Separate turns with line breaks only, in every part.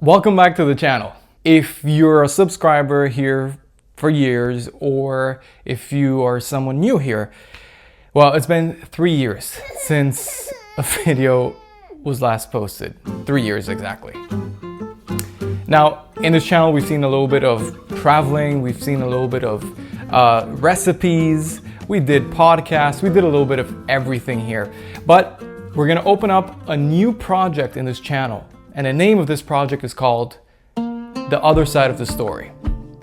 Welcome back to the channel. If you're a subscriber here for years, or if you are someone new here, well, it's been 3 years since a video was last posted. 3 years exactly. Now, in this channel, we've seen a little bit of traveling, we've seen a little bit of recipes, we did podcasts, we did a little bit of everything here. But we're gonna open up a new project in this channel. And the name of this project is called The Other Side of the Story.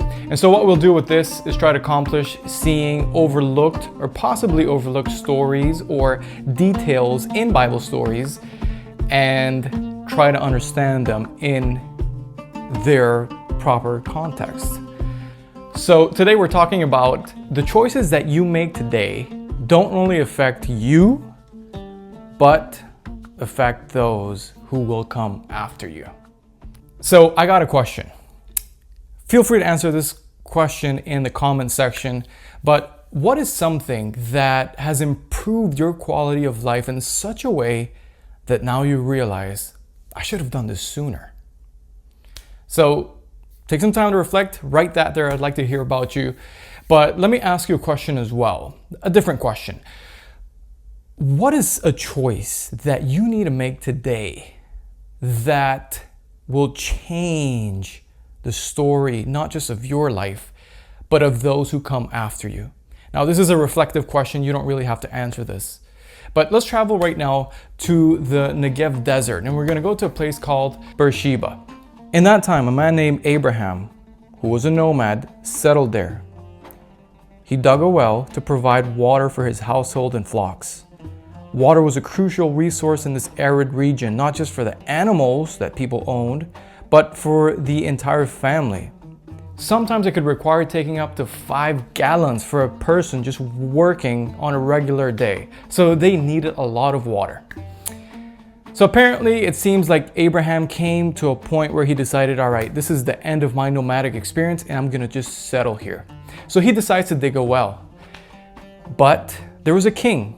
And so what we'll do with this is try to accomplish seeing overlooked or possibly overlooked stories or details in Bible stories and try to understand them in their proper context. So today we're talking about the choices that you make today don't only affect you, but affect those who will come after you. So I got a question. Feel free to answer this question in the comment section, but what is something that has improved your quality of life in such a way that now you realize, I should have done this sooner? So take some time to reflect, write that there. I'd like to hear about you. But let me ask you a question as well, a different question. What is a choice that you need to make today that will change the story, not just of your life, but of those who come after you? Now, this is a reflective question. You don't really have to answer this. But let's travel right now to the Negev desert, and we're going to go to a place called Beersheba. In that time, a man named Abraham, who was a nomad, settled there. He dug a well to provide water for his household and flocks. Water was a crucial resource in this arid region, not just for the animals that people owned, but for the entire family. Sometimes it could require taking up to 5 gallons for a person just working on a regular day. So they needed a lot of water. So apparently it seems like Abraham came to a point where he decided, all right, this is the end of my nomadic experience and I'm gonna just settle here. So he decides to dig a well. But there was a king.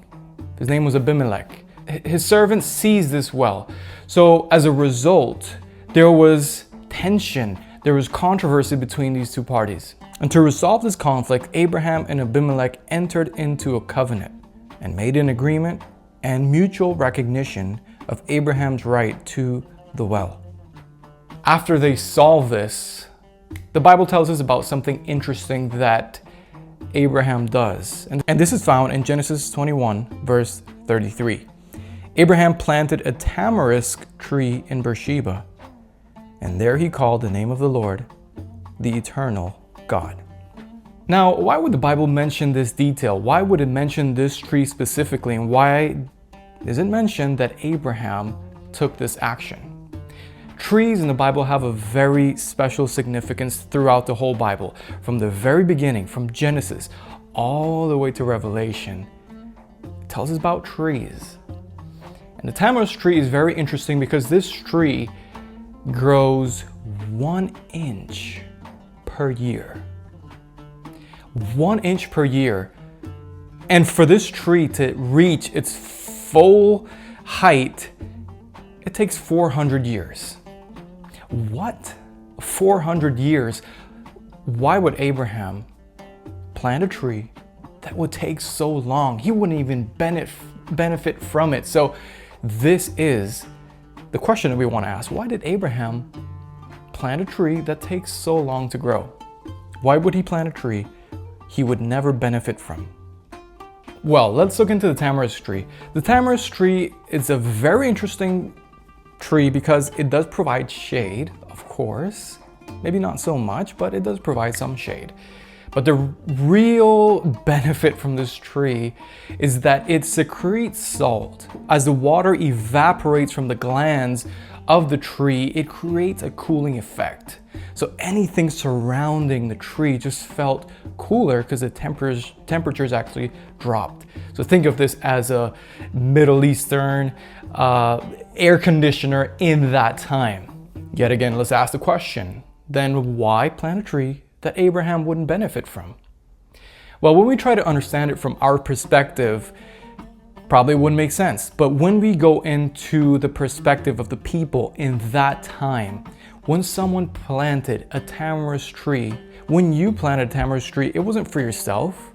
His name was Abimelech. His servant seized this well. So as a result, there was tension, there was controversy between these two parties. And to resolve this conflict, Abraham and Abimelech entered into a covenant and made an agreement and mutual recognition of Abraham's right to the well. After they solve this, the Bible tells us about something interesting that Abraham does. And this is found in Genesis 21, verse 33. Abraham planted a tamarisk tree in Beersheba, and there he called the name of the Lord, the eternal God. Now, why would the Bible mention this detail? Why would it mention this tree specifically? And why is it mentioned that Abraham took this action? Trees in the Bible have a very special significance throughout the whole Bible. From the very beginning, from Genesis, all the way to Revelation, it tells us about trees. And the tamarisk tree is very interesting because this tree grows 1 inch per year. 1 inch per year. And for this tree to reach its full height, it takes 400 years. What? 400 years? Why would Abraham plant a tree that would take so long? He wouldn't even benefit from it. So this is the question that we want to ask. Why did Abraham plant a tree that takes so long to grow? Why would he plant a tree he would never benefit from? Well, let's look into the tamarisk tree. The tamarisk tree is a very interesting tree because it does provide shade, of course. Maybe not so much, but it does provide some shade. But the real benefit from this tree is that it secretes salt. As the water evaporates from the glands of the tree, it creates a cooling effect. So anything surrounding the tree just felt cooler because the temperatures actually dropped. So think of this as a Middle Eastern air conditioner in that time. Yet again, let's ask the question, then why plant a tree that Abraham wouldn't benefit from? Well, when we try to understand it from our perspective, probably wouldn't make sense. But when we go into the perspective of the people in that time, When someone planted a tamarisk tree, when you planted a tamarisk tree, it wasn't for yourself.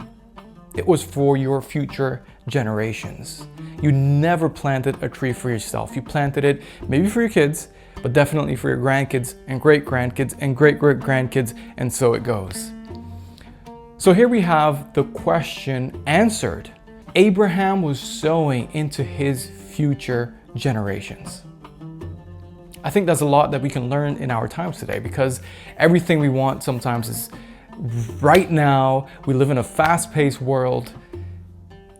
It was for your future generations. You never planted a tree for yourself. You planted it maybe for your kids, but definitely for your grandkids and great-grandkids and great-great-grandkids, and so it goes. So here we have the question answered. Abraham was sowing into his future generations. I think that's a lot that we can learn in our times today, because everything we want sometimes is right now. We live in a fast-paced world,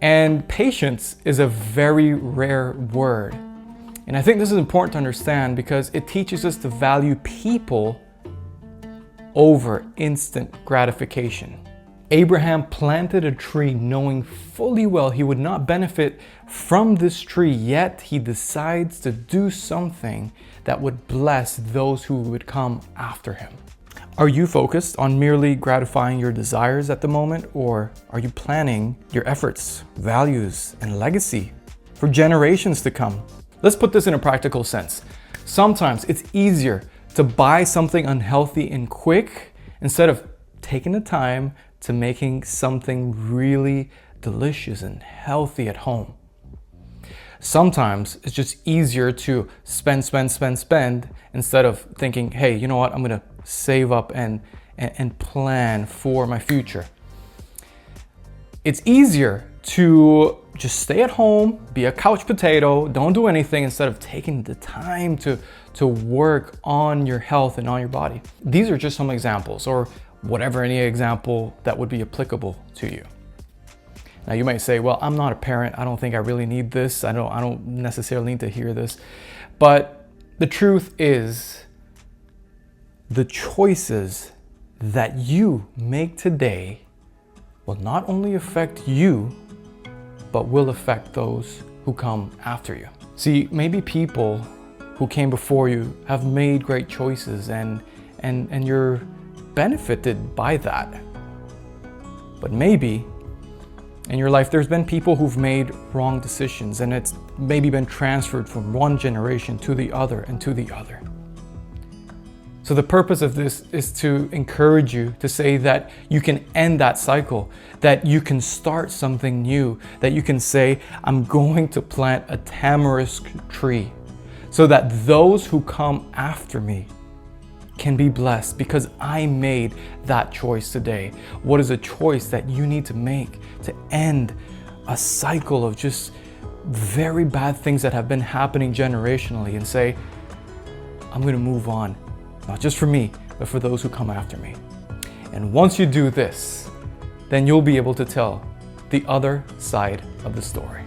and patience is a very rare word. And I think this is important to understand because it teaches us to value people over instant gratification. Abraham planted a tree knowing fully well he would not benefit from this tree, yet he decides to do something that would bless those who would come after him. Are you focused on merely gratifying your desires at the moment, or are you planning your efforts, values, and legacy for generations to come? Let's put this in a practical sense. Sometimes it's easier to buy something unhealthy and quick instead of taking the time to making something really delicious and healthy at home. Sometimes it's just easier to spend instead of thinking, hey, you know what, I'm gonna save up and plan for my future. It's easier to just stay at home, be a couch potato, don't do anything, instead of taking the time to work on your health and on your body. These are just some examples, or whatever any example that would be applicable to you. Now you might say, well, I'm not a parent. I don't think I really need this. I don't necessarily need to hear this. But the truth is, the choices that you make today will not only affect you, but will affect those who come after you. See, maybe people who came before you have made great choices and you're benefited by that. But maybe in your life there's been people who've made wrong decisions, and it's maybe been transferred from one generation to the other and to the other. So the purpose of this is to encourage you to say that you can end that cycle, that you can start something new, that you can say, I'm going to plant a tamarisk tree so that those who come after me can be blessed because I made that choice today. What is a choice that you need to make to end a cycle of just very bad things that have been happening generationally, and say, I'm going to move on, not just for me, but for those who come after me. And once you do this, then you'll be able to tell the other side of the story.